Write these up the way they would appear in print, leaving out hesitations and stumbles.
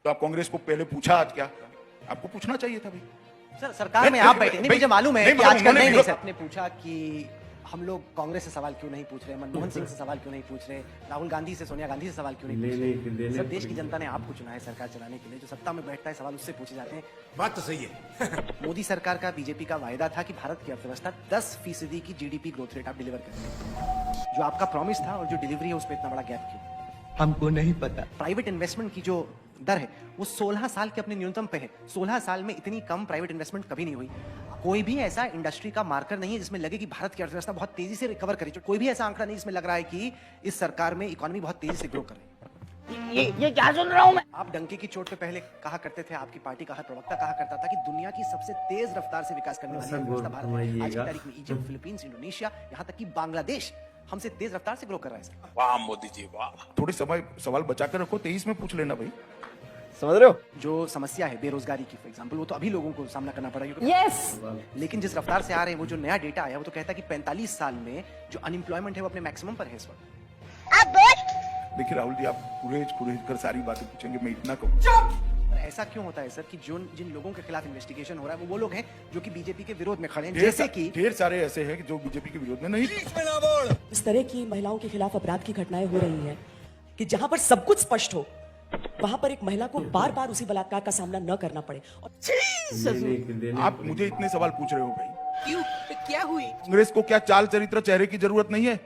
तो आप कांग्रेस को पहले पूछा आज क्या? आपको पूछना चाहिए था भाई। सर सरकार में आप बैठे नहीं, मुझे मालूम है कि आजकल नहीं सर आपने पूछा कि हम लोग कांग्रेस से सवाल क्यों नहीं पूछ रहे, मनमोहन सिंह से सवाल क्यों नहीं पूछ रहे, राहुल गांधी से, सोनिया गांधी से सवाल क्यों नहीं पूछ रहे। सर देश की जनता ने आपको चुना है सरकार चलाने के लिए, जो सत्ता में बैठता है सवाल उससे पूछे जाते हैं। बात तो सही है। मोदी सरकार का, बीजेपी का वायदा था कि भारत की अर्थव्यवस्था 10% की जीडीपी ग्रोथ रेट आप डिलीवर करेंगे। जो आपका प्रॉमिस था और जो डिलीवरी है उस पर इतना बड़ा गैप क्यों? हमको नहीं पता। प्राइवेट इन्वेस्टमेंट की जो दर है वो 16 साल के अपने न्यूनतम पे है। 16 साल में इतनी कम प्राइवेट इन्वेस्टमेंट कभी नहीं हुई। कोई भी ऐसा इंडस्ट्री का मार्कर नहीं है जिसमें लगे कि भारत की अर्थव्यवस्था बहुत तेजी से रिकवर करी। कोई भी ऐसा आंकड़ा नहीं जिसमें लग रहा है कि इस सरकार में इकोनॉमी बहुत तेजी से ग्रो कर रही है। ये क्या सुन रहा हूँ मैं? आप डंके की चोट पे पहले कहा करते थे, आपकी पार्टी का हर प्रवक्ता कहा करता था कि दुनिया की सबसे तेज रफ्तार से विकास करने वाली अर्थव्यवस्था भारत है। आज की तारीख में इजिप्ट, फिलीपींस, इंडोनेशिया, यहाँ तक कि बांग्लादेश हमसे तेज रफ्तार से ग्रो कर रहा है सर। वाह मोदी जी वाह। थोड़ी समय सवाल बचा कर रखो, 23 में पूछ लेना भाई। समझ रहे हो? जो समस्या है बेरोजगारी की फॉर एग्जांपल, वो तो अभी लोगों को सामना करना पड़ा है। यस। लेकिन जिस रफ्तार से आ रहे हैं, वो जो नया डेटा आया वो तो कहता है कि 45 साल में जो अनएम्प्लॉयमेंट है वो अपने मैक्सिमम पर है इस वक्त। देखिए राहुल जी, आप कुरेज कर सारी बातें पूछेंगे, मैं इतना कहूँ। ऐसा क्यों होता है सर कि जिन लोगों के खिलाफ इन्वेस्टिगेशन हो रहा है वो लोग हैं जो कि बीजेपी के विरोध में खड़े हैं, जैसे कि ढेर सारे ऐसे हैं जो बीजेपी के विरोध में नहीं। इस तरह की महिलाओं के खिलाफ अपराध की घटनाएं हो रही हैं कि जहां पर सब कुछ स्पष्ट हो, वहां पर एक महिला को बार बार उसी बलात्कार का सामना न करना पड़े। आप मुझे इतने सवाल पूछ रहे हो भाई, क्यों? क्या हुई? कांग्रेस को क्या चाल चरित्र चेहरे की जरूरत नहीं है?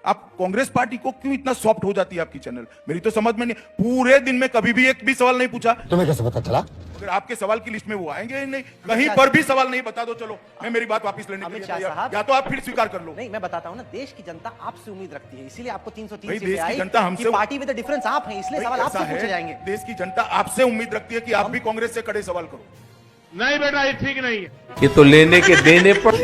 आप कांग्रेस पार्टी को क्यों इतना सॉफ्ट हो जाती है आपकी चैनल? मेरी तो समझ में नहीं। पूरे दिन में कभी भी एक भी सवाल नहीं पूछा। तुम्हें कैसे पता चला? अगर आपके सवाल की लिस्ट में वो आएंगे ही नहीं, कहीं पर भी सवाल नहीं बता दो, चलो मैं मेरी बात वापस लेने के लिए तैयार, या तो आप फिर स्वीकार कर लो। नहीं, मैं बताता हूँ ना, देश की जनता आपसे उम्मीद रखती है, इसीलिए आपको 303 भाई, सीटें देश की आई जनता हमसे कि पार्टी विद द डिफरेंस आप हैं, इसलिए सवाल आपसे पूछे जाएंगे। देश की जनता आपसे उम्मीद रखती है कि आप भी कांग्रेस से कड़े सवाल करो। नहीं बेटा, ये ठीक नहीं है। ये तो लेने के देने पर